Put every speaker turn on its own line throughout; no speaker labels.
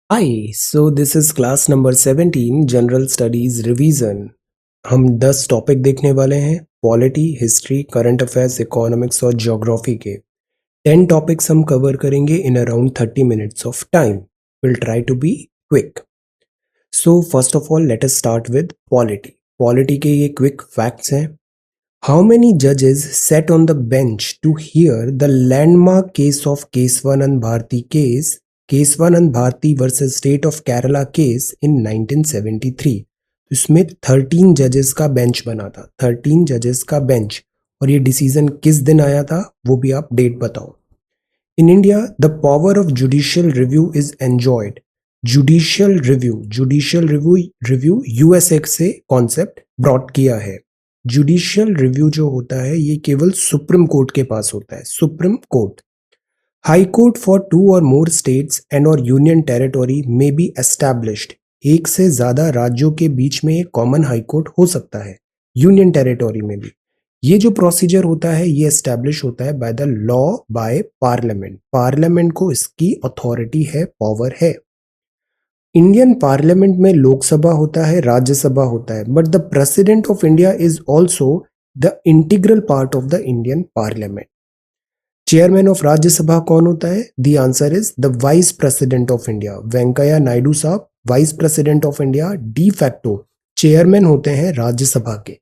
Hi, so this is class number 17 general studies revision. हम 10 topic देखने वाले हैं। Polity, history, current affairs, economics और ज्योग्राफी के 10 टॉपिक्स हम कवर करेंगे in around 30 minutes of time. Will try to be quick. So first of all let us start with polity. Polity के ये क्विक फैक्ट्स हैं। हाउ मेनी जजेस sat on the bench to hear the landmark case of Keswanand Bharti case, Kesavananda Bharati versus state of Kerala case in 1973? इसमें 13 जजेस का bench बना था, 13 जजेस का बेंच। और ये डिसीजन किस दिन आया था वो भी आप डेट बताओ। In India the power of judicial review is enjoyed. Judicial review USA से कॉन्सेप्ट ब्रॉट किया है। जुडिशियल रिव्यू जो होता है ये केवल सुप्रीम कोर्ट के पास होता है, supreme court. High court for 2 और मोर स्टेट्स एंड और यूनियन टेरिटोरी में बी एस्टैब्लिश्ड। एक से ज्यादा राज्यों के बीच में एक कॉमन हाई कोर्ट हो सकता है, यूनियन टेरिटोरी में भी। ये जो प्रोसीजर होता है ये एस्टैब्लिश होता है by the law, by parliament. Parliament को इसकी अथॉरिटी है, पावर है। इंडियन पार्लियामेंट में लोकसभा होता है, राज्यसभा होता है, but the president of India is also the integral part of the Indian parliament. Chairman of Rajya Sabha कौन होता है? The answer is the vice president of India. Venkaiah Naidu साहब vice president of India, de facto chairman होते हैं राज्यसभा के।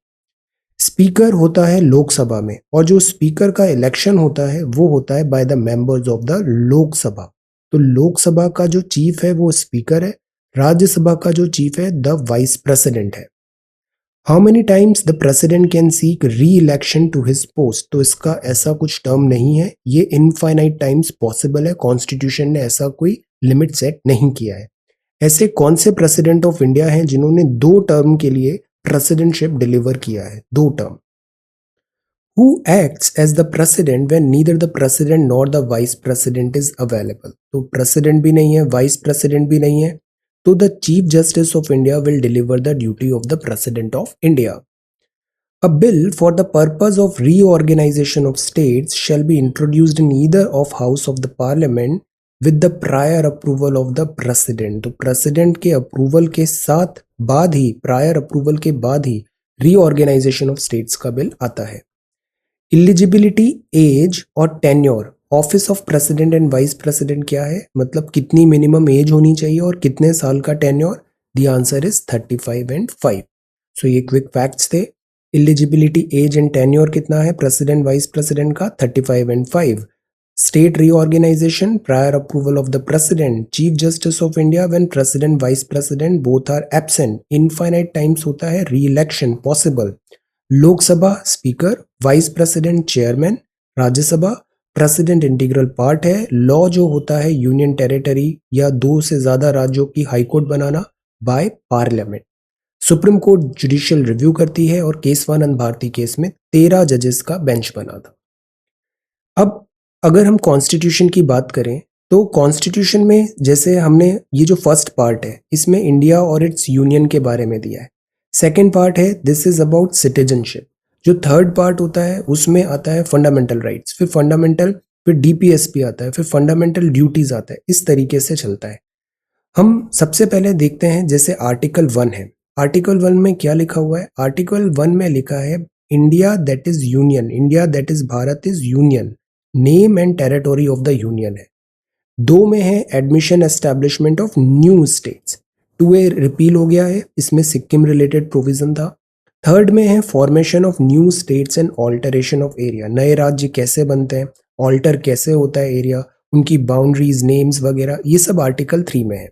Speaker होता है लोकसभा में, और जो स्पीकर का इलेक्शन होता है वो होता है by the members of the Lok Sabha. तो लोकसभा का जो चीफ है वो स्पीकर है, राज्यसभा का जो चीफ है द वाइस प्रेसिडेंट है। How many times the president can seek reelection to his post? तो इसका ऐसा कुछ टर्म नहीं है, ये इनफाइनाइट टाइम्स पॉसिबल है। कॉन्स्टिट्यूशन ने ऐसा कोई लिमिट सेट नहीं किया है। ऐसे कौन से प्रेसिडेंट ऑफ इंडिया हैं जिन्होंने 2 टर्म के लिए प्रेसिडेंटशिप डिलीवर किया है? 2 term. Who acts as the president when neither the president nor the vice president is available? तो प्रेसिडेंट भी नहीं है, वाइस प्रेसिडेंट भी नहीं है, तो the chief justice of India will deliver the duty of the president of India. A bill for the purpose of reorganization of states shall be introduced in either of house of the parliament with the prior approval of the president। तो president के approval के साथ बाद ही, prior approval के बाद ही reorganisation of states का bill आता है। इलिजिबिलिटी, एज और tenure office of president and vice president क्या है? मतलब कितनी मिनिमम एज होनी चाहिए और कितने साल का tenure? The answer is 35 and 5। So ये क्विक फैक्ट्स थे। इलिजिबिलिटी, एज एंड टेन्योर कितना है प्रेसिडेंट वाइस प्रेसिडेंट का? 35 and 5। State reorganisation, prior approval of the president. Chief justice of India when president vice president both are absent, infinite times होता है reelection possible. Lok Sabha speaker, vice president chairman, Rajya Sabha president integral part है। Law जो होता है union territory या 2 से ज्यादा राज्यों की high court banana by parliament. Supreme court judicial review करती है और केसवानंद भारती केस में 13 जजेस का बेंच बना था। अब अगर हम कॉन्स्टिट्यूशन की बात करें तो कॉन्स्टिट्यूशन में जैसे हमने ये जो फर्स्ट पार्ट है इसमें इंडिया और इट्स यूनियन के बारे में दिया है। सेकेंड पार्ट है दिस इज अबाउट सिटीजनशिप। जो थर्ड पार्ट होता है उसमें आता है फंडामेंटल राइट्स, फिर फंडामेंटल, फिर डीपीएसपी आता है, फिर फंडामेंटल ड्यूटीज आता है। इस तरीके से चलता है। हम सबसे पहले देखते हैं जैसे आर्टिकल 1 है। आर्टिकल 1 में क्या लिखा हुआ है? आर्टिकल 1 में लिखा है India that is union, India that is Bharat is union, name and territory of the union है। 2 में है admission establishment of new states. 2A repeal हो गया है, इसमें सिक्किम रिलेटेड प्रोविजन था। थर्ड में है formation of new states and alteration of area. नए राज्य कैसे बनते हैं, ऑल्टर कैसे होता है एरिया, उनकी बाउंड्रीज, नेम्स वगैरह, ये सब आर्टिकल 3 में है।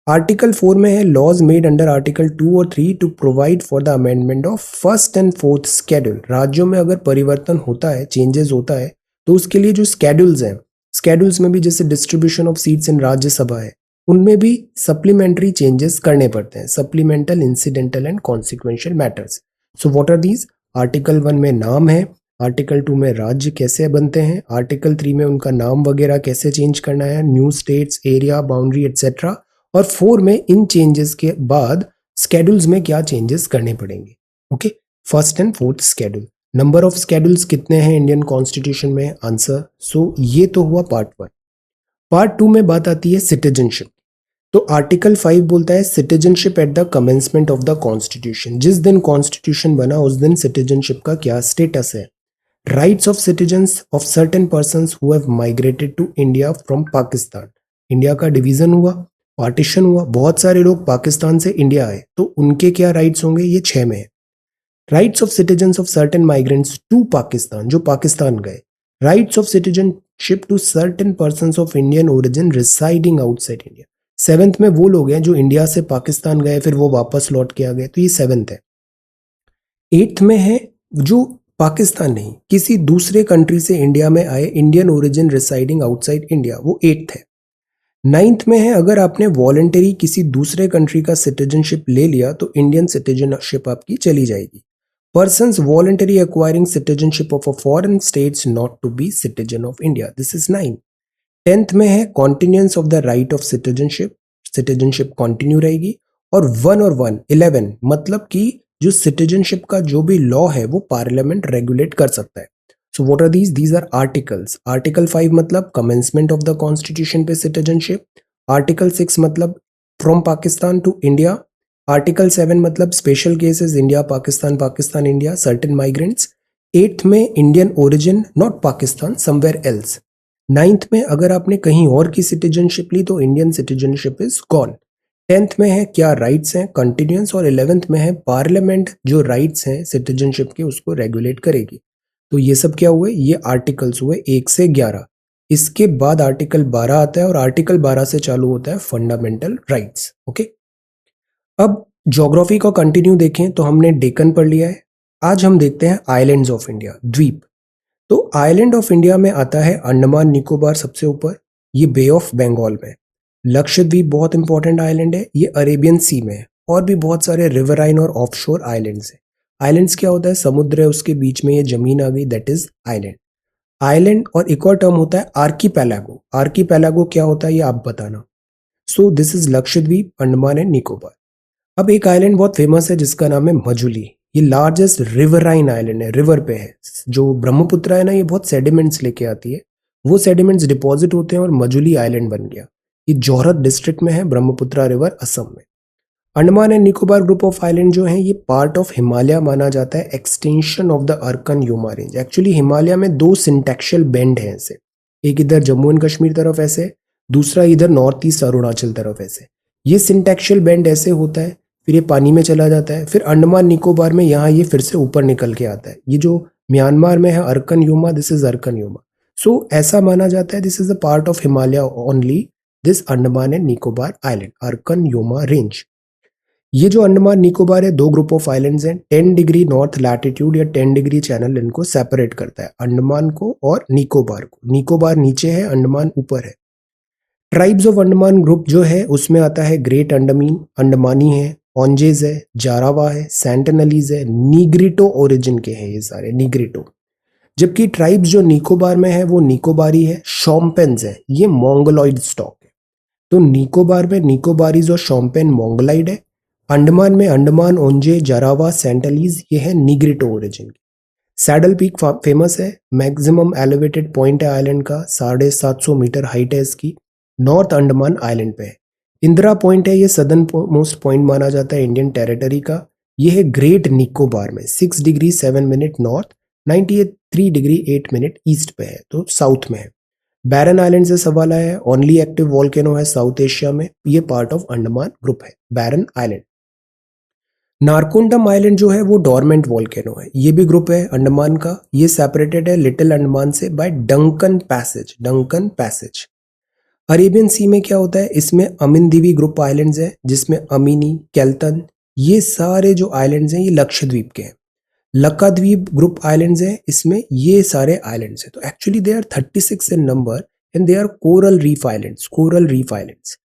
आर्टिकल 4 में है लॉज मेड अंडर आर्टिकल 2 और 3 to provide for the amendment of first and fourth schedule. राज्यों में अगर परिवर्तन होता है, चेंजेस होता है, तो उसके लिए जो स्केड्यूल्स हैं, स्केड्यूल्स में भी जैसे distribution of seats in Rajya Sabha है, उनमें भी सप्लीमेंट्री चेंजेस करने पड़ते हैं, supplemental, incidental and consequential matters. So what are these? Article 1 में नाम है, आर्टिकल 2 में राज्य कैसे बनते हैं, आर्टिकल 3 में उनका नाम वगैरह कैसे चेंज करना है, new states, area, boundary etcetera, और 4 में इन चेंजेस के बाद स्केड्यूल्स में क्या चेंजेस करने पड़ेंगे। Okay, first and fourth schedule. Number of schedules कितने हैं इंडियन कॉन्स्टिट्यूशन में? आंसर। सो ये तो हुआ पार्ट 1। पार्ट 2 में बात आती है सिटीजनशिप। तो आर्टिकल 5 बोलता है citizenship at the commencement of the constitution. जिस दिन कॉन्स्टिट्यूशन बना उस दिन सिटीजनशिप का क्या स्टेटस है। Rights of citizens of certain persons who have migrated to India from Pakistan. India का डिवीजन हुआ, पार्टीशन हुआ, बहुत सारे लोग पाकिस्तान से इंडिया आए, तो उनके क्या राइट्स होंगे, ये 6 में है। Rights of citizens of certain migrants to Pakistan, जो पाकिस्तान गए। Rights of citizenship to certain persons of Indian origin residing outside India. 7th में वो लोग हैं जो इंडिया से पाकिस्तान गए फिर वो वापस लौट के आ गए, तो ये 7th है। 8th में है जो पाकिस्तान नहीं किसी दूसरे कंट्री से इंडिया में आए, Indian origin residing outside India, वो 8th है। 9th में है अगर आपने वॉलंटरी किसी दूसरे कंट्री का सिटीजनशिप ले लिया तो इंडियन सिटीजनशिप आपकी चली जाएगी। Persons voluntarily acquiring citizenship of a foreign states not to be citizen of India. This is 9. 10th में है continuance of the right of citizenship. Citizenship continue रहेगी। और 1 और 1 11 मतलब कि जो citizenship का जो भी लॉ है वो पार्लियामेंट रेगुलेट कर सकता है। So what are these? These are articles. Article 5 मतलब commencement of the constitution पे citizenship. Article 6 मतलब from Pakistan to India. Article 7 मतलब special cases India Pakistan, Pakistan India, certain migrants. 8th में Indian origin not Pakistan, somewhere else. 9th में अगर आपने कहीं और की सिटीजनशिप ली तो Indian citizenship is gone. 10th में है क्या राइट्स हैं, कंटिन्यूएंस। और 11th में है पार्लियामेंट जो राइट्स हैं सिटीजनशिप के उसको रेगुलेट करेगी। तो ये सब क्या हुए, ये आर्टिकल्स हुए 1 से 11। इसके बाद आर्टिकल 12 आता है और आर्टिकल 12 से चालू होता है फंडामेंटल राइट्स। ओके, अब ज्योग्राफी का कंटिन्यू देखें तो हमने डेक्कन पढ़ लिया है। आज हम देखते हैं आइलैंड्स ऑफ इंडिया, द्वीप। तो आइलैंड ऑफ इंडिया में आता है अंडमान निकोबार सबसे ऊपर, ये बे ऑफ बंगाल में। लक्षद्वीप बहुत इंपॉर्टेंट आइलैंड है, ये अरेबियन सी में है। और भी बहुत सारे रिवराइन और ऑफशोर आइलैंड्स है। आइलैंड्स क्या होता है, समुद्र है उसके बीच में ये जमीन आ गई, दैट इज आइलैंड। आइलैंड और एक और टर्म होता है आर्कीपेलागो। आर्कीपेलागो क्या होता है ये आप बताना। So this is Lakshadweep, Andaman and Nicobar. अब एक आइलैंड बहुत फेमस है जिसका नाम है मजुली। ये लार्जेस्ट रिवराइन आइलैंड है, रिवर पे है। जो ब्रह्मपुत्र है ना, ये बहुत सेडिमेंट्स लेके आती है, वो सेडिमेंट्स डिपॉजिट होते हैं और मजुली आइलैंड बन गया। ये जोरहट डिस्ट्रिक्ट में है, ब्रह्मपुत्र रिवर असम में। Andaman and Nicobar group of island जो है ये पार्ट ऑफ हिमालय माना जाता है, extension of the Arakan Yoma range. Actually Himalaya में 2 सिंटेक्शियल बेंड है ऐसे, एक इधर जम्मू एंड कश्मीर तरफ ऐसे, दूसरा इधर नॉर्थ ईस्ट अरुणाचल तरफ ऐसे। ये सिंटेक्शियल बेंड ऐसे होता है, फिर ये पानी में चला जाता है, फिर अंडमान निकोबार में यहाँ ये फिर से ऊपर निकल के आता है। ये जो म्यांमार में है अर्कन यूमा, दिस इज अर्कन यूमा। सो ऐसा माना जाता है this is a part of Himalaya only, this Andaman and Nicobar island, Arakan Yoma range. ये जो अंडमान निकोबार है 2 ग्रुप ऑफ आइलैंड्स हैं। 10 डिग्री नॉर्थ लैटिट्यूड या 10 डिग्री चैनल इनको सेपरेट करता है, अंडमान को और निकोबार को। निकोबार नीचे है, अंडमान ऊपर है। ट्राइब्स ऑफ अंडमान ग्रुप जो है उसमें आता है ग्रेट अंडमीन, अंडमानी है, ऑन्जेज है, जारावा है, सेंटेनलीज है, नीग्रिटो ओरिजिन के हैं ये सारे, नीग्रिटो। जबकि ट्राइब्स जो निकोबार में है वो निकोबारी है, शॉम्पेन्स है, ये मोंगोलॉइड स्टॉक है। तो निकोबार में निकोबारीज और शॉम्पेन मोंगोलाइड है। अंडमान में अंडमान, ओंजे, जारावा, सेंटेलीज ये है नीग्रिटो ओरिजिन की। सैडल पीक फेमस है, मैक्सिमम एलिवेटेड पॉइंट है आइलैंड का, 750 मीटर हाइट है इसकी, नॉर्थ अंडमान आइलैंड पे है। इंदिरा पॉइंट है, ये सदर्न मोस्ट पॉइंट माना जाता है इंडियन टेरिटरी का। ये है ग्रेट निकोबार में, 6 degree 7 minute north, 93 degree 8 minute east पे है, तो साउथ में है। बैरन आइलैंड से सवाल आया है, ओनली एक्टिव वॉल्केनो है साउथ एशिया में, ये पार्ट ऑफ अंडमान ग्रुप है, बैरन आइलैंड। नारकोंडम आइलैंड जो है वो डोरमेंट वॉल्केनो है, ये भी ग्रुप है अंडमान का। ये सेपरेटेड है लिटिल अंडमान से by Duncan passage, Duncan passage. Arabian sea में क्या होता है, इसमें अमिनदीवी ग्रुप आइलैंड्स है जिसमें अमीनी, केल्तन, ये सारे जो आइलैंड्स हैं ये लक्षद्वीप के हैं। लक्काद्वीप ग्रुप आइलैंड्स हैं, इसमें ये सारे आइलैंड्स हैं। तो actually they are 36 in number and they are coral reef islands, coral reef islands.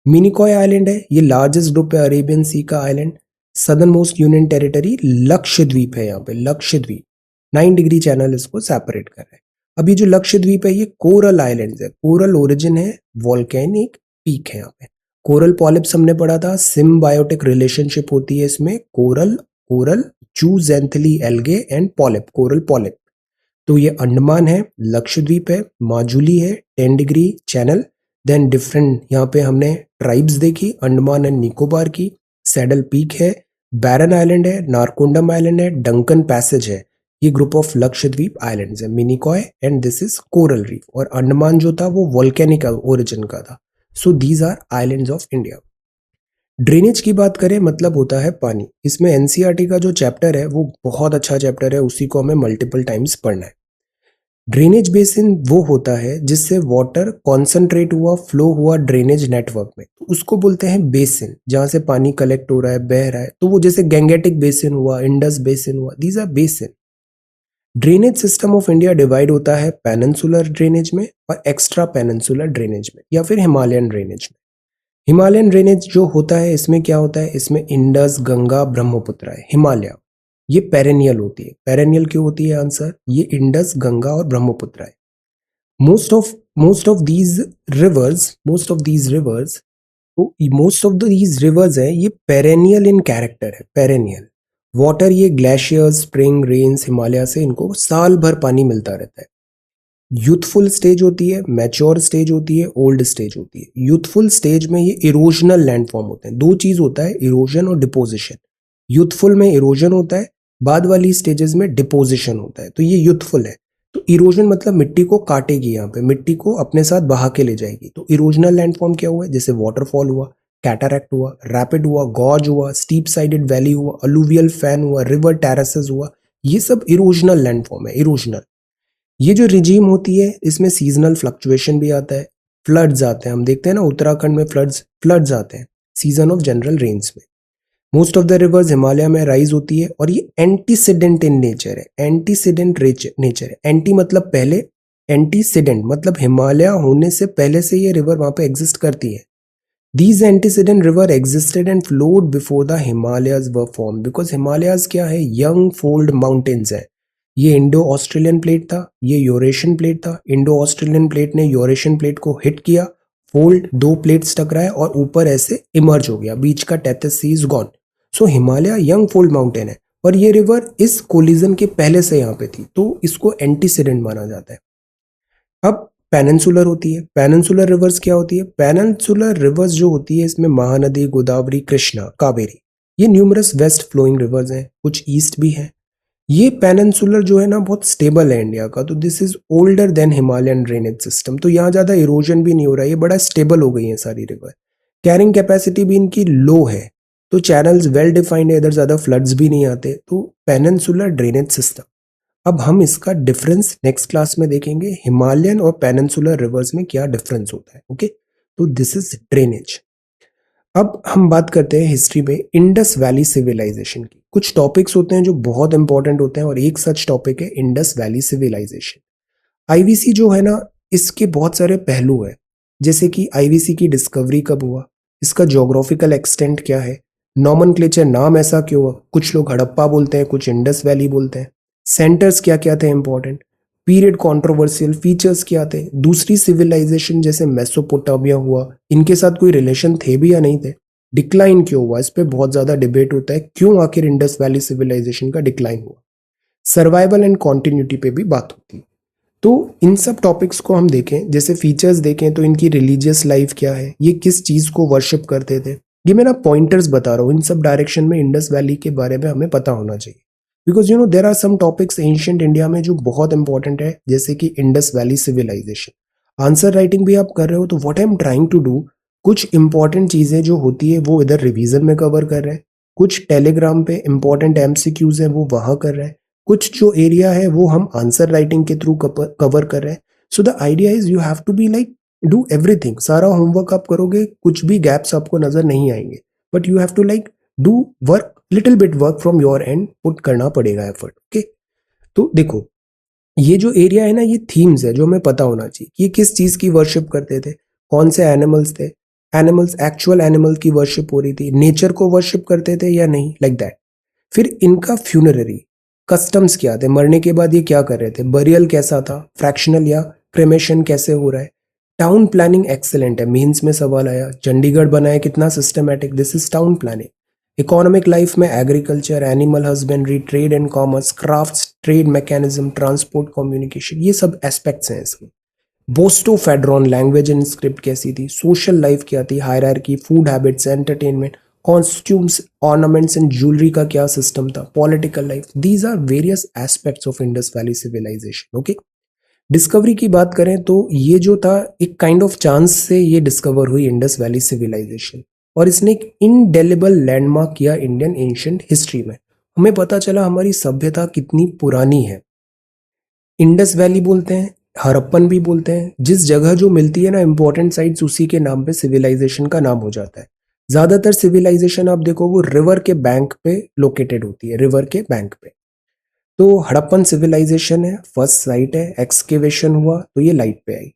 Minicoy island है, ये लार्जेस्ट ग्रुप है अरेबियन सी का island. Southern most union territory Lakshadweep है, यहाँ पे लक्षद्वीप 9 डिग्री चैनल इसको सेपरेट कर रहा है। अब ये जो लक्षद्वीप है ये कोरल आइलैंड्स है, कोरल ओरिजिन है, वॉल्केनिक पीक है यहाँ पे। कोरल पॉलिप्स हमने पढ़ा था, सिम्बायोटिक रिलेशनशिप होती है इसमें, coral coral zooxanthellae algae and polyp, coral polyp. तो ये अंडमान है, लक्षद्वीप है, माजुली है 10 डिग्री चैनल, देन डिफरेंट यहाँ पे हमने ट्राइब्स देखी, अंडमान एंड निकोबार की, सैडल पीक है, बैरन आइलैंड है, नारकोंडम आइलैंड है, डंकन पैसेज है, ये ग्रुप ऑफ लक्षद्वीप आइलैंड्स है, Minicoy and this is coral reef, और अंडमान जो था वो वोल्केनिक ओरिजिन का था। So these are islands of India. Drainage की बात करें मतलब होता है पानी। इसमें एनसीईआरटी का जो चैप्टर है वो बहुत अच्छा चैप्टर है, उसी को हमें मल्टीपल टाइम्स पढ़ना है। ड्रेनेज बेसिन वो होता है जिससे वाटर कॉन्सेंट्रेट हुआ, फ्लो हुआ ड्रेनेज नेटवर्क में, तो उसको बोलते हैं बेसिन, जहां से पानी कलेक्ट हो रहा है, बह रहा है। तो वो जैसे गैंगेटिक बेसिन हुआ, इंडस बेसिन हुआ, these are basin. Drainage system of India divide होता है पेनिनसुलर ड्रेनेज में और एक्स्ट्रा पेनिनसुलर ड्रेनेज में, या फिर हिमालयन ड्रेनेज में। हिमालयन ड्रेनेज जो होता है इसमें क्या होता है, इसमें इंडस, गंगा, ब्रह्मपुत्र है। हिमालय ये पेरेनियल होती है। पेरेनियल क्यों होती है? आंसर, ये इंडस, गंगा और ब्रह्मपुत्र है। मोस्ट ऑफ दीज रिवर्स है ये पेरेनियल इन कैरेक्टर है। पेरेनियल वाटर, ये ग्लेशियर्स, स्प्रिंग, रेन्स, हिमालय से इनको साल भर पानी मिलता रहता है। यूथफुल स्टेज होती है, मैच्योर स्टेज होती है, ओल्ड स्टेज होती है। यूथफुल स्टेज में ये इरोजनल लैंडफॉर्म होते हैं। दो चीज होता है, इरोजन और डिपोजिशन। यूथफुल में इरोजन होता है, बाद वाली स्टेजेस में डिपोजिशन होता है। तो ये यूथफुल है। तो इरोजन मतलब मिट्टी को काटेगी, यहाँ पे मिट्टी को अपने साथ बहा के ले जाएगी। तो इरोजनल लैंडफॉर्म क्या हुआ है? जैसे वाटरफॉल हुआ, कैटरैक्ट हुआ, रैपिड हुआ, गॉर्ज हुआ, स्टीप साइडेड वैली हुआ, अलुवियल फैन हुआ, रिवर टेरेसेस हुआ, ये सब इरोजनल लैंडफॉर्म है। इरोजनल ये जो रिजीम होती है इसमें सीजनल फ्लक्चुएशन भी आता है, फ्लड्स आते हैं। हम देखते हैं ना उत्तराखंड में फ्लड्स आते हैं सीजन ऑफ जनरल रेन्स में। Most of the reverse Himalaya में राइज होती है और ये एंटीसीडेंट इन नेचर है। एंटीसीडेंट नेचर है। एंटी मतलब पहले, एंटीसीडेंट मतलब हिमालय होने से पहले से ये रिवर वहां पे एग्जिस्ट करती है। These antecedent river existed and flowed before the Himalayas were formed, because Himalayas क्या है? यंग फोल्ड माउंटेन्स है। ये इंडो ऑस्ट्रेलियन प्लेट था, ये यूरेशियन प्लेट था। इंडो ऑस्ट्रेलियन प्लेट ने यूरेशियन प्लेट को हिट किया, फोल्ड, दो प्लेट्स टकराए और ऊपर ऐसे इमर्ज हो गया, बीच का Tethys sea is gone. So Himalaya young fold mountain है और ये रिवर इस कोलिजन के पहले से यहाँ पे थी, तो इसको एंटीसीडेंट माना जाता है। अब पेनिनसुलर होती है। पेनिनसुलर रिवर्स क्या होती है? पेनिनसुलर रिवर्स जो होती है इसमें महानदी, गोदावरी, कृष्णा, कावेरी, ये न्यूमरस वेस्ट फ्लोइंग रिवर्स हैं, कुछ ईस्ट भी हैं। ये पेनिनसुलर जो है ना बहुत स्टेबल है इंडिया का, तो this is older than Himalayan drainage system. तो यहाँ ज्यादा इरोजन भी नहीं हो रहा है, ये बड़ा स्टेबल हो गई है सारी रिवर। कैरिंग कैपेसिटी भी इनकी लो है, तो चैनल्स वेल डिफाइंड है, इधर ज्यादा फ्लड्स भी नहीं आते। तो पेनिनसुलर ड्रेनेज सिस्टम। अब हम इसका डिफरेंस नेक्स्ट क्लास में देखेंगे, हिमालयन और पेनिनसुलर रिवर्स में क्या डिफरेंस होता है। ओके, तो दिस इज ड्रेनेज। अब हम बात करते हैं हिस्ट्री में इंडस वैली सिविलाइजेशन की। कुछ टॉपिक्स होते हैं जो बहुत इंपॉर्टेंट होते हैं और एक सच टॉपिक है इंडस वैली सिविलाइजेशन। आईवीसी जो है ना, इसके बहुत सारे पहलू है, जैसे कि आईवीसी की डिस्कवरी कब हुआ, इसका ज्योग्राफिकल एक्सटेंट क्या है, नॉमनक्लेचर नाम ऐसा क्यों हुआ, कुछ लोग हड़प्पा बोलते हैं, कुछ इंडस वैली बोलते हैं, सेंटर्स क्या क्या थे इंपॉर्टेंट, पीरियड कंट्रोवर्शियल फीचर्स क्या थे, दूसरी सिविलाइजेशन जैसे मेसोपोटामिया हुआ, इनके साथ कोई रिलेशन थे भी या नहीं थे, डिक्लाइन क्यों हुआ, इस पे बहुत ज्यादा डिबेट होता है, क्यों आखिर इंडस वैली सिविलाइजेशन का डिक्लाइन हुआ, सर्वाइवल एंड कॉन्टिन्यूटी पे भी बात होती है। तो इन सब टॉपिक्स को हम देखें, जैसे फीचर्स देखें तो इनकी रिलीजियस लाइफ क्या है, ये किस चीज को वर्शिप करते थे, ये मैं ना पॉइंटर्स बता रहा हूँ, इन सब डायरेक्शन में इंडस वैली के बारे में हमें पता होना चाहिए। Because there are some topics ancient India में जो बहुत इंपॉर्टेंट है, जैसे कि Indus valley civilisation. Answer writing भी आप कर रहे हो तो what I am trying to do, कुछ इंपॉर्टेंट चीजें जो होती है वो इधर रिवीजन में कवर कर रहे हैं, कुछ टेलीग्राम पे इंपॉर्टेंट एमसीक्यूज हैं वो वहां कर रहे हैं, कुछ जो एरिया है वो हम आंसर राइटिंग के थ्रू कवर कर रहे हैं। So the idea is you have to be like do everything, सारा होमवर्क आप करोगे, कुछ भी गैप्स आपको नजर नहीं आएंगे, but you have to like do work, little bit work from your end, put करना पड़ेगा एफर्ट। ओके, तो देखो ये जो एरिया है ना, ये थीम्स है जो हमें पता होना चाहिए कि ये किस चीज की वर्शिप करते थे, कौन से एनिमल्स थे, एनिमल्स एक्चुअल एनिमल की वर्शिप हो रही थी, नेचर को वर्शिप करते थे या नहीं, लाइक दैट। फिर इनका फ्यूनररी कस्टम्स क्या थे, मरने के बाद ये क्या कर रहे थे, बरियल कैसा था, फ्रैक्शनल या क्रेमेशन कैसे हो रहा है, टाउन प्लानिंग एक्सेलेंट है, मीन्स में सवाल आया, चंडीगढ़ बनाया कितना systematic, this is town planning. Economic life में agriculture, animal husbandry, trade and commerce, crafts, trade mechanism, transport, communication, ये सब एस्पेक्ट्स हैं इसमें। बोस्टोफेड्रॉन लैंग्वेज एंड स्क्रिप्ट कैसी थी, सोशल लाइफ क्या थी, hierarchy, food habits, entertainment, costumes, ornaments and jewellery का क्या सिस्टम था, political life, these are various aspects of Indus valley civilisation. Okay, discovery की बात करें तो ये जो था एक काइंड ऑफ चांस से ये डिस्कवर हुई इंडस वैली सिविलाइजेशन, और इसने एक इनडेलिबल लैंडमार्क किया इंडियन एंशिएंट हिस्ट्री में। हमें पता चला हमारी सभ्यता कितनी पुरानी है। इंडस वैली बोलते हैं, हड़प्पन भी बोलते हैं, जिस जगह जो मिलती है ना इंपॉर्टेंट साइट्स, उसी के नाम पे सिविलाइजेशन का नाम हो जाता है। ज्यादातर सिविलाइजेशन आप देखो वो रिवर के बैंक पे लोकेटेड होती है, रिवर के बैंक पे। तो हड़प्पन सिविलाइजेशन है, फर्स्ट साइट है, एक्सकेवेशन हुआ तो ये लाइट पे आई।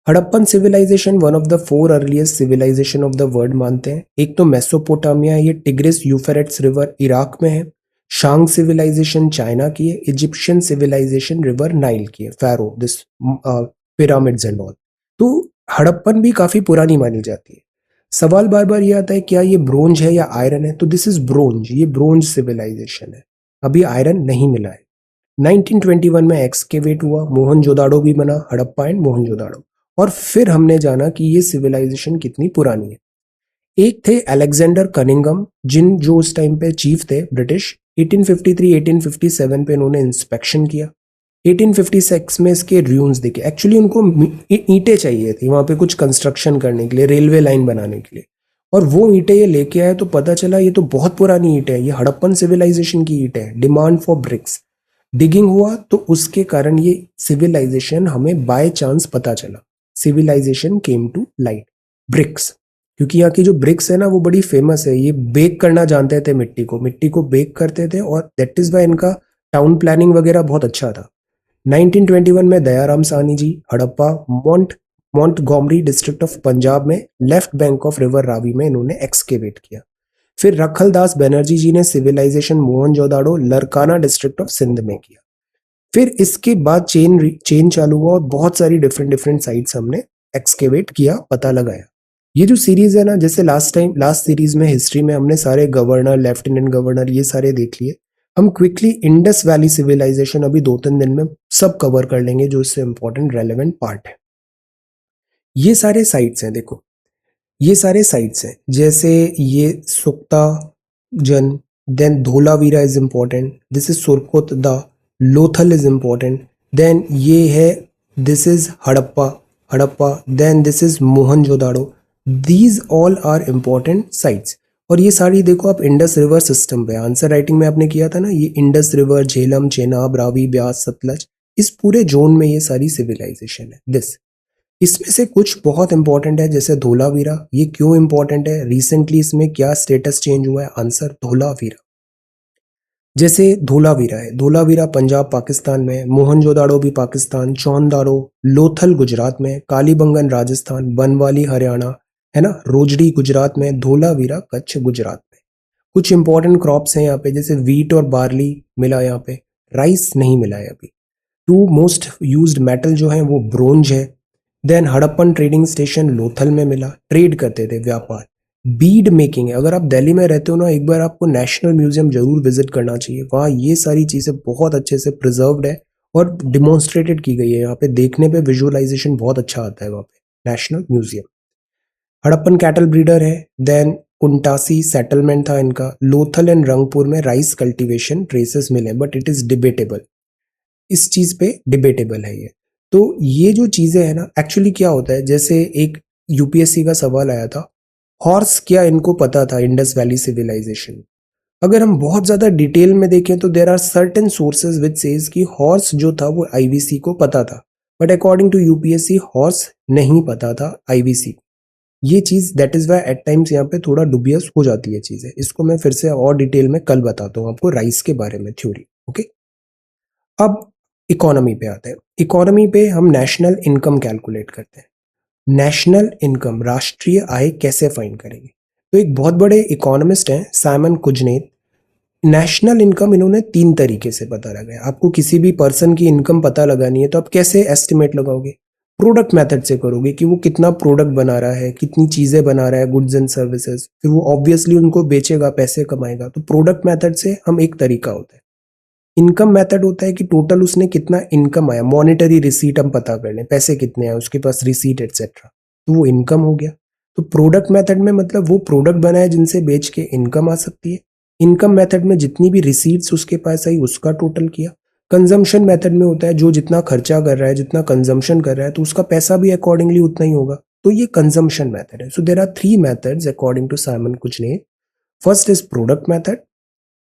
Harappan civilisation one of the 4 earliest civilisation of the world मानते हैं। एक तो मेसोपोटामिया है, ये टिग्रिस यूफ्रेट्स रिवर इराक में है। शांग सिविलाइजेशन चाइना की है। इजिप्शियन सिविलाइजेशन रिवर नाइल की है, pharaoh this pyramids and all. तो हड़प्पन भी काफी पुरानी मानी जाती है। सवाल बार बार ये आता है क्या ये ब्रोंज है या आयरन है, तो दिस इज ब्रोंज, ये ब्रोंज सिविलाइजेशन है, अभी आयरन नहीं मिला है। 1921 में एक्सकेवेट हुआ, मोहनजोदाड़ो भी बना, हड़प्पा एंड मोहनजोदाड़ो। और फिर हमने जाना कि ये सिविलाइजेशन कितनी पुरानी है। एक थे अलेक्जेंडर कनिंगम, जो उस टाइम पे चीफ थे ब्रिटिश। 1853-1857 पे इन्होंने इंस्पेक्शन किया। 1856 में इसके र्यून्स दिखे। एक्चुअली उनको ईंटें चाहिए थी वहां पे कुछ कंस्ट्रक्शन करने के लिए, रेलवे लाइन बनाने के लिए, और वो ईंटें ये लेके आए तो पता चला ये तो बहुत पुरानी ईंटें है, ये हड़प्पन सिविलाइजेशन की ईंटें है। डिमांड फॉर ब्रिक्स, डिगिंग हुआ तो उसके कारण ये सिविलाइजेशन हमें बाय चांस पता चला। Civilisation came to light, bricks, क्योंकि यहाँ की जो ब्रिक्स है ना वो बड़ी फेमस है। ये बेक करना जानते थे, मिट्टी को बेक करते थे, और दैट इज वाई इनका टाउन प्लानिंग वगैरह बहुत अच्छा था। 1921 में Dayaram Sahni ji Harappa Montgomery district of Punjab में left bank of river Ravi में इन्होंने एक्सकेवेट किया। फिर रखलदास बनर्जी जी ने civilisation Mohenjodaro Larkana district of Sindh में किया। फिर इसके बाद चेन चालू हुआ और बहुत सारी डिफरेंट साइट्स हमने एक्सकेवेट किया, पता लगाया। ये जो सीरीज है ना, जैसे लास्ट सीरीज में हिस्ट्री में हमने सारे गवर्नर, लेफ्टिनेंट गवर्नर ये सारे देख लिए। हम क्विकली इंडस वैली सिविलाइजेशन अभी 2-3 दिन में सब कवर कर लेंगे जो इससे इंपॉर्टेंट रेलेवेंट पार्ट है। ये सारे साइट्स हैं, देखो ये सारे साइट्स हैं, जैसे ये सुक्ता जन, then Dholavira is important, this is Surkotada, Lothal is important, then ये है this is Harappa, then this is Mohenjodaro. These all are important sites. और ये सारी देखो आप इंडस रिवर सिस्टम पे, आंसर राइटिंग में आपने किया था ना, ये इंडस रिवर, झेलम, चेनाब, रावी, ब्यास, सतलज, इस पूरे जोन में ये सारी सिविलाइजेशन है। दिस इसमें से कुछ बहुत इंपॉर्टेंट है, जैसे धोलावीरा। ये क्यों इंपॉर्टेंट है, रिसेंटली इसमें क्या स्टेटस चेंज हुआ है, आंसर धोलावीरा। जैसे धोलावीरा है, धोलावीरा पंजाब पाकिस्तान में, मोहनजोदाड़ो भी पाकिस्तान, चौंदारो लोथल गुजरात में, कालीबंगन राजस्थान, बनवाली हरियाणा है ना, रोजड़ी गुजरात में, धोलावीरा कच्छ गुजरात में। कुछ इंपॉर्टेंट क्रॉप्स हैं यहाँ पे, जैसे वीट और बार्ली मिला यहाँ पे, राइस नहीं मिला है अभी। 2 मोस्ट यूज्ड मेटल जो है वो ब्रोंज है। Then Harappan trading station Lothal में मिला, ट्रेड करते थे, व्यापार। बीड मेकिंग है, अगर आप दिल्ली में रहते हो ना, एक बार आपको नेशनल म्यूजियम जरूर विजिट करना चाहिए। वहाँ ये सारी चीजें बहुत अच्छे से प्रिजर्व्ड है और डिमॉन्स्ट्रेटेड की गई है। यहाँ पे देखने पे विजुअलाइजेशन बहुत अच्छा आता है वहाँ पे, national museum. Harappan cattle breeder है। देन कुंटासी सेटलमेंट था इनका। लोथल एंड रंगपुर में राइस कल्टीवेशन ट्रेसेस मिले, बट इट इज डिबेटेबल, इस चीज पे डिबेटेबल है ये। तो ये जो चीजें है ना, एक्चुअली क्या होता है, जैसे एक यूपीएससी का सवाल आया था, हॉर्स क्या इनको पता था इंडस वैली सिविलाइजेशन। अगर हम बहुत ज्यादा डिटेल में देखें तो there are certain sources which says कि हॉर्स जो था वो आईवीसी को पता था, but according to UPSC horse नहीं पता था आईवीसी। ये चीज that is why at times यहाँ पे थोड़ा डुबियस हो जाती है चीजें। इसको मैं फिर से और डिटेल में कल बताता हूँ आपको, राइस के बारे में थ्योरी। ओके, अब इकोनॉमी पे आते हैं। इकोनॉमी पे हम नेशनल इनकम कैलकुलेट करते हैं। नेशनल इनकम, राष्ट्रीय आय कैसे फाइंड करेंगे, तो एक बहुत बड़े इकोनॉमिस्ट हैं साइमन कुजनेत। नेशनल इनकम इन्होंने 3 तरीके से पता लगाया। आपको किसी भी पर्सन की इनकम पता लगानी है तो आप कैसे एस्टिमेट लगाओगे, प्रोडक्ट मेथड से करोगे कि वो कितना प्रोडक्ट बना रहा है, कितनी चीजें बना रहा है, गुड्स एंड सर्विसेज, फिर वो ऑब्वियसली उनको बेचेगा, पैसे कमाएगा। तो प्रोडक्ट मेथड से हम एक तरीका होता है। इनकम मेथड होता है कि टोटल उसने कितना इनकम आया, मॉनेटरी रिसीट हम पता कर लें, पैसे कितने आए उसके पास, रिसीट एटसेट्रा, तो वो इनकम हो गया। तो प्रोडक्ट मेथड में मतलब वो प्रोडक्ट बनाया जिनसे बेच के इनकम आ सकती है। इनकम मेथड में जितनी भी रिसीट्स उसके पास आई उसका टोटल किया। कंजम्पशन मेथड में होता है जो जितना खर्चा कर रहा है, जितना कंजम्पशन कर रहा है, तो उसका पैसा भी अकॉर्डिंगली उतना ही होगा, तो ये कंजम्पशन मेथड है। So there are 3 methods according to Simon Kuznets. First is product method.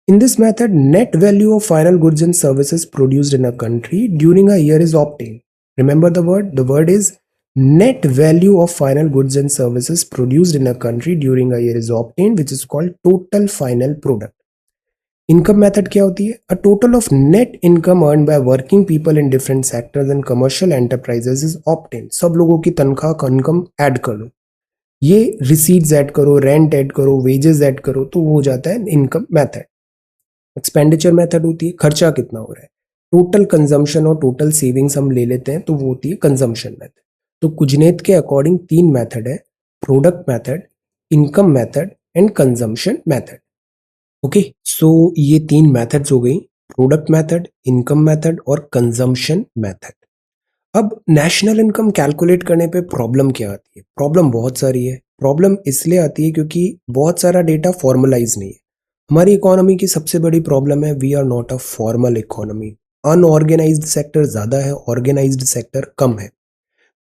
In this method, net value of final goods and services produced in a country during a year is obtained. Remember the word? The word is net value of final goods and services produced in a country during a year is obtained, which is called total final product. Income method क्या होती है? A total of net income earned by working people in different sectors and commercial enterprises is obtained. सब लोगों की तनख्वाह का income add कर लो, ये रिसीट्स ऐड करो, रेंट ऐड करो, वेजेस ऐड करो, तो वो हो जाता है इनकम मेथड। एक्सपेंडिचर मेथड होती है खर्चा कितना हो रहा है, टोटल कंजम्पशन और टोटल सेविंग्स हम ले लेते हैं, तो वो होती है कंजम्पशन मेथड। तो कुजनेत के अकॉर्डिंग 3 मेथड है, product method, income method and consumption method. Okay, so ये 3 मेथड्स हो गई, प्रोडक्ट मेथड, इनकम मेथड और कंजम्पशन मेथड। अब नेशनल इनकम कैलकुलेट करने पे प्रॉब्लम क्या आती है? प्रॉब्लम बहुत सारी है। प्रॉब्लम इसलिए आती है क्योंकि बहुत सारा डेटा फॉर्मलाइज नहीं है। हमारी इकोनॉमी की सबसे बड़ी प्रॉब्लम है, we are not a formal economy. Unorganised sector ज़्यादा है, ऑर्गेनाइज्ड सेक्टर कम है।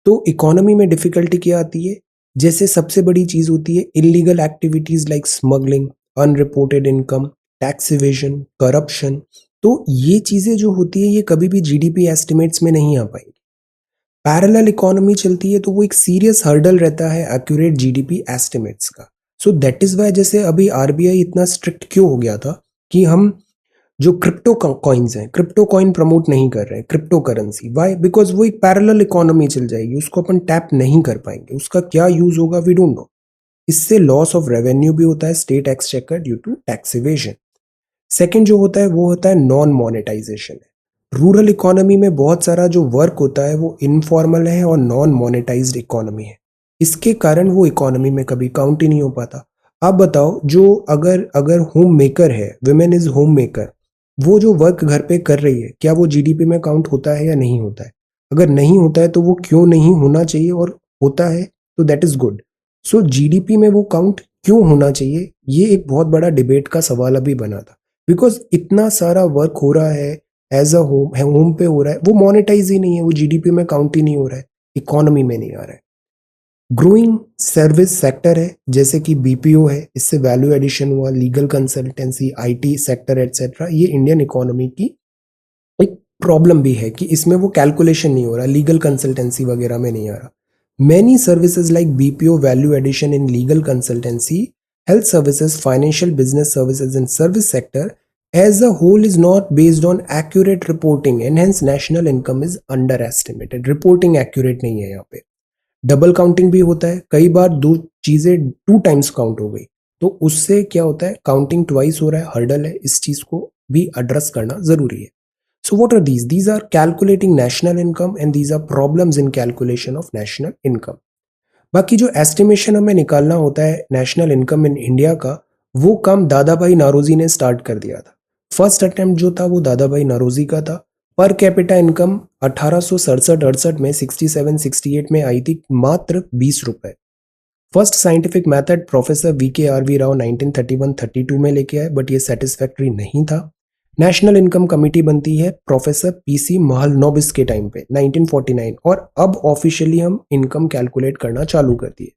तो इकोनॉमी में डिफिकल्टी क्या आती है? जैसे सबसे बड़ी चीज़ होती है illegal activities like smuggling, unreported income, tax evasion, corruption. तो ये चीज़ें जो होती है ये कभी भी जीडीपी एस्टिमेट्स में नहीं आ पाएंगी। पैरेलल इकोनॉमी चलती है तो वो एक सीरियस हर्डल रहता है एक्यूरेट जीडीपी एस्टिमेट्स का। सो दैट इज वाई जैसे अभी आरबीआई इतना स्ट्रिक्ट क्यों हो गया था कि हम जो क्रिप्टो कॉइन्स हैं, क्रिप्टो कॉइन प्रमोट नहीं कर रहे हैं, क्रिप्टो करेंसी। वाई? बिकॉज वो एक पैरेलल इकोनॉमी चल जाएगी, उसको अपन टैप नहीं कर पाएंगे, उसका क्या यूज होगा वी डोंट नो। इससे लॉस ऑफ रेवेन्यू भी होता है state exchequer due to tax evasion. Second जो होता है वो होता है नॉन मोनेटाइजेशन। रूरल इकोनॉमी में बहुत सारा जो वर्क होता है वो इनफॉर्मल है और नॉन मोनेटाइज्ड इकोनॉमी है, इसके कारण वो इकोनॉमी में कभी काउंट ही नहीं हो पाता। आप बताओ, जो अगर अगर होम मेकर है, वुमेन इज होम मेकर, वो जो वर्क घर पे कर रही है, क्या वो जीडीपी में काउंट होता है या नहीं होता है? अगर नहीं होता है तो वो क्यों नहीं होना चाहिए, और होता है तो that is good. So GDP में वो काउंट क्यों होना चाहिए, ये एक बहुत बड़ा डिबेट का सवाल अभी बना था। बिकॉज इतना सारा वर्क हो रहा है एज अ होम पे हो रहा है, वो मोनेटाइज ही नहीं है, वो जीडीपी में काउंट ही नहीं हो रहा है, इकोनॉमी में नहीं आ रहा है। ग्रोइंग सर्विस सेक्टर है जैसे कि बीपीओ है, इससे वैल्यू एडिशन हुआ, legal consultancy, IT sector etcetera, ये इंडियन इकोनॉमी की एक प्रॉब्लम भी है कि इसमें वो कैलकुलेशन नहीं हो रहा, लीगल कंसल्टेंसी वगैरह में नहीं आ रहा। Many services like BPO, value addition in legal consultancy, health services, financial business services and service sector as a whole is not based on accurate reporting and hence national income is underestimated. Reporting accurate नहीं है यहाँ पे, double counting भी होता है, कई बार दो चीजें 2 टाइम्स काउंट हो गई, तो उससे क्या होता है, काउंटिंग ट्वाइस हो रहा है, हर्डल है, इस चीज को भी एड्रेस करना जरूरी है। So what are these? These are calculating national income and these are problems in calculation of national income. बाकी जो एस्टिमेशन हमें निकालना होता है नेशनल इनकम इन इंडिया का, वो काम दादा भाई नारोजी ने स्टार्ट कर दिया था। फर्स्ट अटेम्प्ट जो था वो दादा भाई नारोजी का था। पर कैपिटा इनकम 1867-68 में 67-68 में आई थी मात्र 20 रुपए। First scientific method professor VKRV Rao 1931-32 में लेके आए, बट ये सेटिस्फैक्ट्री नहीं था। नेशनल इनकम कमेटी बनती है प्रोफेसर PC महलनोबिस के टाइम पे 1949, और अब ऑफिशियली हम इनकम कैलकुलेट करना चालू कर दिए।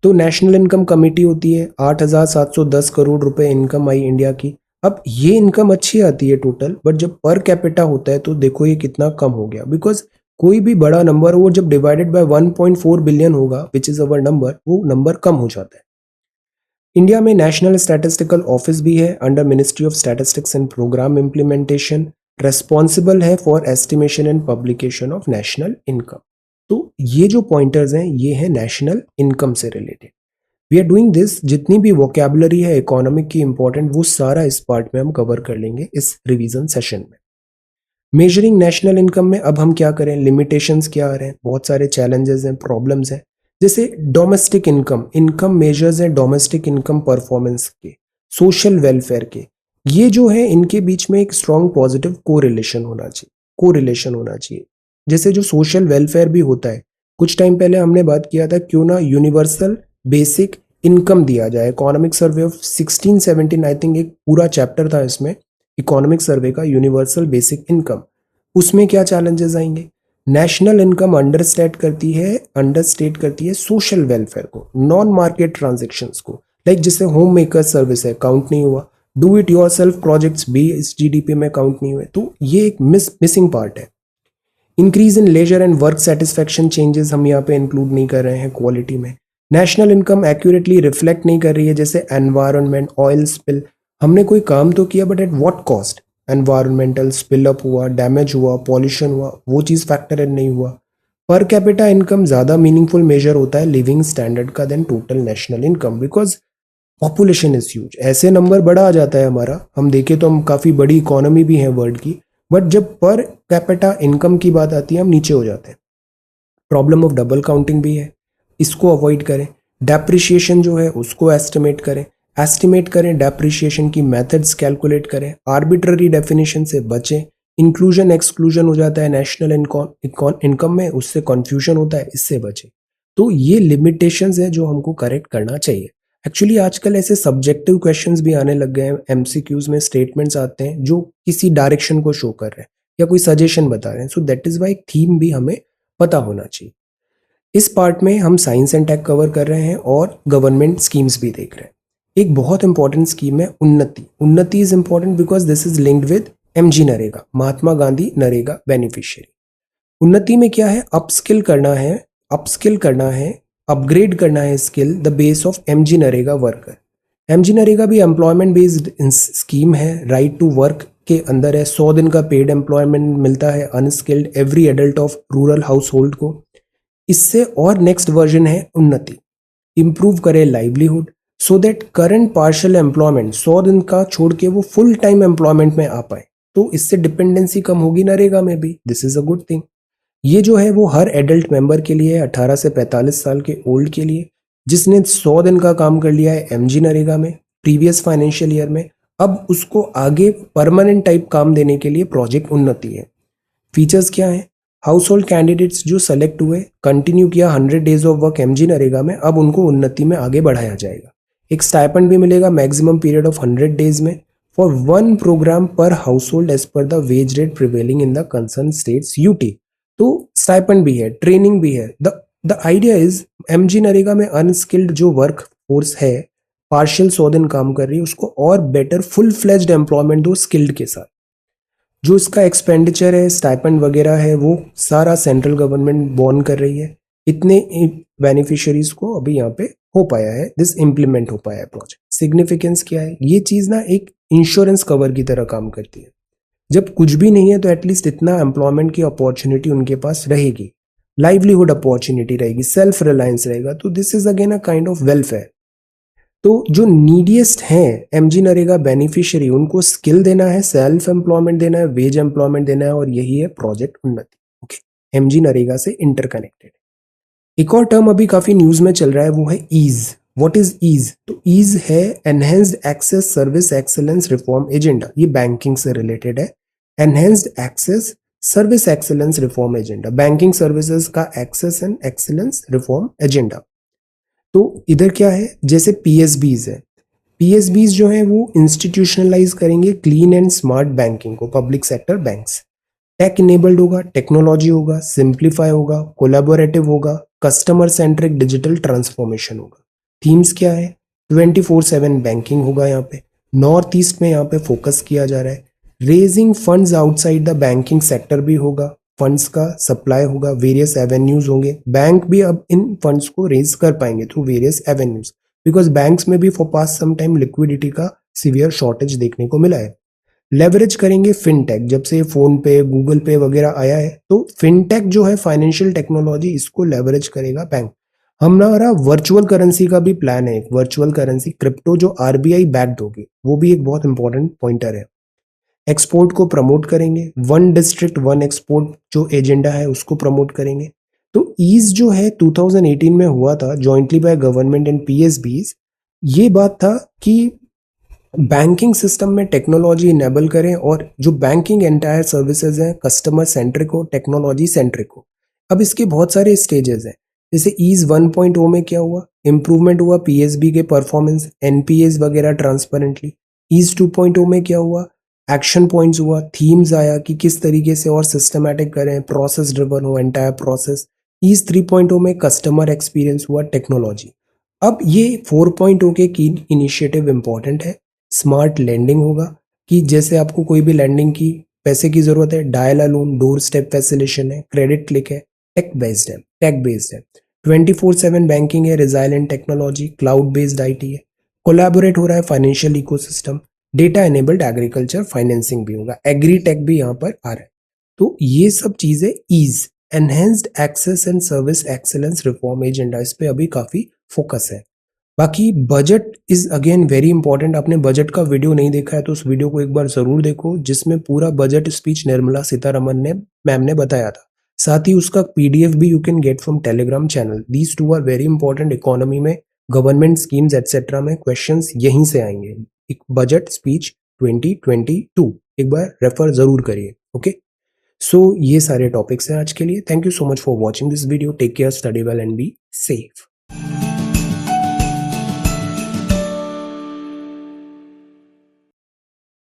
तो नेशनल इनकम कमेटी होती है, 8,710 करोड़ रुपए इनकम आई इंडिया की। अब ये इनकम अच्छी आती है टोटल, बट जब पर कैपिटा होता है तो देखो ये कितना कम हो गया। बिकॉज कोई भी बड़ा नंबर वो जब डिवाइडेड बाय 1.4 बिलियन होगा, विच इज अवर नंबर, वो नंबर कम हो जाता है। इंडिया में नेशनल स्टैटिस्टिकल ऑफिस भी है under ministry of statistics and programme implementation, responsible है for estimation and publication of national income. तो ये जो पॉइंटर्स हैं ये है नेशनल इनकम से related. We are doing this, जितनी भी वोकेबुलरी है इकोनॉमिक की इंपॉर्टेंट, वो सारा इस पार्ट में हम कवर कर लेंगे इस रिवीजन सेशन में। मेजरिंग नेशनल इनकम में अब हम क्या करें, लिमिटेशंस क्या आ रहे हैं, बहुत सारे चैलेंजेस हैं, प्रॉब्लम्स हैं। जैसे डोमेस्टिक इनकम, इनकम मेजर्स हैं डोमेस्टिक इनकम परफॉर्मेंस के, सोशल वेलफेयर के, ये जो है इनके बीच में एक स्ट्रॉन्ग पॉजिटिव कोरिलेशन होना चाहिए। जैसे जो सोशल वेलफेयर भी होता है, कुछ टाइम पहले हमने बात किया था क्यों ना यूनिवर्सल बेसिक इनकम दिया जाए। Economic survey of 1617 I think एक पूरा चैप्टर था इसमें, इकोनॉमिक सर्वे का, यूनिवर्सल बेसिक इनकम। उसमें क्या चैलेंजेस आएंगे? नेशनल इनकम अंडरस्टेट करती है सोशल वेलफेयर को, नॉन मार्केट ट्रांजेक्शन्स को, लाइक जिससे होम मेकर सर्विस है काउंट नहीं हुआ, do it your self projects भी इस जीडीपी में काउंट नहीं हुए। तो ये एक मिसिंग पार्ट है। Increase in leisure and work satisfaction changes हम यहाँ पे इंक्लूड नहीं कर रहे हैं क्वालिटी में। नेशनल इनकम एक्यूरेटली रिफ्लेक्ट नहीं कर रही है, जैसे एनवायरनमेंट, ऑयल स्पिल, हमने कोई काम तो किया but at what cost? Environmental spill up हुआ, डैमेज हुआ, पॉल्यूशन हुआ, वो चीज़ फैक्टर इन नहीं हुआ। पर कैपिटा इनकम ज़्यादा मीनिंगफुल मेजर होता है लिविंग स्टैंडर्ड का then total national income, because population is huge. ऐसे नंबर बड़ा आ जाता है हमारा, हम देखें तो हम काफ़ी बड़ी इकोनॉमी भी है वर्ल्ड की, बट जब पर कैपिटा इनकम की बात आती है हम नीचे हो जाते हैं। प्रॉब्लम ऑफ डबल काउंटिंग भी है, इसको अवॉइड करें। डेप्रिशिएशन जो है उसको एस्टिमेट करें डेप्रिशिएशन की मेथड्स कैलकुलेट करें, आर्बिट्ररी डेफिनेशन से बचें। इंक्लूजन एक्सक्लूजन हो जाता है नेशनल इनकम में, उससे कन्फ्यूजन होता है, इससे बचें। तो ये लिमिटेशंस है जो हमको करेक्ट करना चाहिए। एक्चुअली आजकल ऐसे सब्जेक्टिव क्वेश्चंस भी आने लग गए हैं, एमसीक्यूज में स्टेटमेंट्स आते हैं जो किसी डायरेक्शन को शो कर रहे हैं या कोई सजेशन बता रहे हैं। So that is why theme भी हमें पता होना चाहिए। इस पार्ट में हम साइंस एंड टेक कवर कर रहे हैं और गवर्नमेंट स्कीम्स भी देख रहे हैं। एक बहुत इंपॉर्टेंट स्कीम है उन्नति is important because this is linked with MG NREGA, Mahatma Gandhi NREGA beneficiary. उन्नति में क्या है? अपस्किल करना है, अपग्रेड करना है skill, the base of MG NREGA worker. MG NREGA भी एम्प्लॉयमेंट बेस्ड स्कीम है, राइट टू वर्क के अंदर है। 100 दिन का पेड एम्प्लॉयमेंट मिलता है unskilled every adult of rural house hold को। इससे और नेक्स्ट वर्जन है उन्नति, इंप्रूव करे livelihood so that current partial employment 100 दिन का छोड़ के वो फुल टाइम एम्प्लॉयमेंट में आ पाए। तो इससे डिपेंडेंसी कम होगी नरेगा में भी, this is a good thing. ये जो है वो हर एडल्ट मेंबर के लिए है, 18 से 45 साल के ओल्ड के लिए, जिसने 100 दिन का काम कर लिया है एमजी नरेगा में प्रीवियस फाइनेंशियल ईयर में। अब उसको आगे परमानेंट टाइप काम देने के लिए प्रोजेक्ट उन्नति है। फीचर्स क्या है? हाउस होल्ड कैंडिडेट्स जो सेलेक्ट हुए, कंटिन्यू किया 100 days of work MG NREGA में, अब उनको उन्नति में आगे बढ़ाया जाएगा। एक स्टाइपेंड भी मिलेगा मैक्सिमम पीरियड ऑफ 100 डेज में for one programme per household as per the wage rate prevailing in the concern states UT. तो स्टाइपेंड भी है, ट्रेनिंग भी है। The idea is MG NREGA में अनस्किल्ड जो वर्क फोर्स है, पार्शियल 100 दिन काम कर रही है, उसको और बेटर फुल फ्लेज्ड एम्प्लॉयमेंट दो स्किल्ड के साथ। जो इसका एक्सपेंडिचर है, स्टाइपेंड वगैरह है, वो सारा सेंट्रल गवर्नमेंट बॉर्न कर रही है। इतने बेनिफिशियरीज को अभी यहाँ पे हो पाया है, दिस इम्प्लीमेंट हो पाया है प्रोजेक्ट। सिग्निफिकेंस क्या है? ये चीज ना एक इंश्योरेंस कवर की तरह काम करती है। जब कुछ भी नहीं है तो एटलीस्ट इतना एम्प्लॉयमेंट की अपॉर्चुनिटी उनके पास रहेगी, लाइवलीहुड अपॉर्चुनिटी रहेगी, सेल्फ रिलायंस रहेगा। तो this is again a kind of welfare. तो जो नीडिएस्ट हैं एमजी नरेगा बेनिफिशियरी, उनको स्किल देना है, सेल्फ एम्प्लॉयमेंट देना है, वेज एम्प्लॉयमेंट देना है, और यही है प्रोजेक्ट उन्नति। ओके, एमजी नरेगा से इंटरकनेक्टेड। एक और टर्म अभी काफी न्यूज में चल रहा है, वो है ईज। What is EASE? तो ईज है enhanced access service excellence reform agenda. ये बैंकिंग से रिलेटेड है। Enhanced access service excellence reform agenda, banking services का access and excellence reform agenda. तो इधर क्या है? जैसे पीएसबीज है, पीएसबीज जो है वो इंस्टीट्यूशनलाइज करेंगे क्लीन एंड स्मार्ट बैंकिंग को, public sector banks. Tech enabled होगा, टेक्नोलॉजी होगा, सिंप्लीफाई होगा, कोलैबोरेटिव होगा, कस्टमर सेंट्रिक डिजिटल ट्रांसफॉर्मेशन होगा। थीम्स क्या है? 24/7 बैंकिंग होगा यहाँ पे। नॉर्थ ईस्ट में यहाँ पे फोकस किया जा रहा है। Raising funds outside the banking sector भी होगा, फंड्स का सप्लाई होगा, वेरियस एवेन्यूज होंगे। बैंक भी अब इन फंड्स को रेज कर पाएंगे through various avenues, because banks में भी for past some time liquidity का सीवियर शॉर्टेज देखने को मिला है। लेवरेज करेंगे फिनटेक, जब से फोन पे गूगल पे वगैरह आया है, तो फिनटेक जो है फाइनेंशियल टेक्नोलॉजी, इसको लेवरेज करेगा बैंक। हमारा वर्चुअल करेंसी का भी प्लान है, एक वर्चुअल करेंसी क्रिप्टो जो आरबीआई बैक्ड होगी, वो भी एक बहुत इंपॉर्टेंट पॉइंटर है। एक्सपोर्ट को प्रमोट करेंगे, वन डिस्ट्रिक्ट वन एक्सपोर्ट जो एजेंडा है उसको प्रमोट करेंगे। तो ईज जो है 2018 में हुआ था jointly by government and PSBs. ये बात था कि बैंकिंग सिस्टम में टेक्नोलॉजी इनेबल करें और जो बैंकिंग एंटायर सर्विसेज हैं कस्टमर सेंट्रिक हो, टेक्नोलॉजी सेंट्रिक हो। अब इसके बहुत सारे स्टेजेस हैं, जैसे ईज 1.0 में क्या हुआ, इम्प्रूवमेंट हुआ पीएसबी के परफॉर्मेंस, एनपीएस वगैरह ट्रांसपेरेंटली। ईज 2.0 में क्या हुआ, एक्शन पॉइंट्स हुआ, थीम्स आया कि किस तरीके से और सिस्टमैटिक करें, प्रोसेस ड्रिवन हो एंटायर प्रोसेस। ईज 3.0 में कस्टमर एक्सपीरियंस हुआ, टेक्नोलॉजी। अब ये 4.0 के की इनिशिएटिव इंपॉर्टेंट है। स्मार्ट लैंडिंग होगा कि जैसे आपको कोई भी लैंडिंग की पैसे की जरूरत है, dial loan, door step facilitation है, क्रेडिट क्लिक है, टेक बेस्ड है 24/7 बैंकिंग है, resilient technology, cloud based IT है, कोलैबोरेट हो रहा है financial ecosystem, data enabled agriculture financing भी होगा, एग्री टेक भी यहाँ पर आ रहा है। तो ये सब चीजें ease, enhanced access and service excellence reform agenda, इस पे अभी काफी फोकस है। बाकी budget is again very important. आपने बजट का वीडियो नहीं देखा है तो उस वीडियो को एक बार जरूर देखो, जिसमें पूरा बजट स्पीच निर्मला सीतारमन ने मैम ने बताया था। साथ ही उसका पीडीएफ भी you can get from Telegram channel. These two are very important. Economy में, गवर्नमेंट स्कीम्स एटसेट्रा में क्वेश्चंस यहीं से आएंगे। एक बजट स्पीच 2022 एक बार रेफर जरूर करिए। ओके, सो ये सारे टॉपिक्स हैं आज के लिए। Thank you so much for watching this video. Take care, study well and be safe.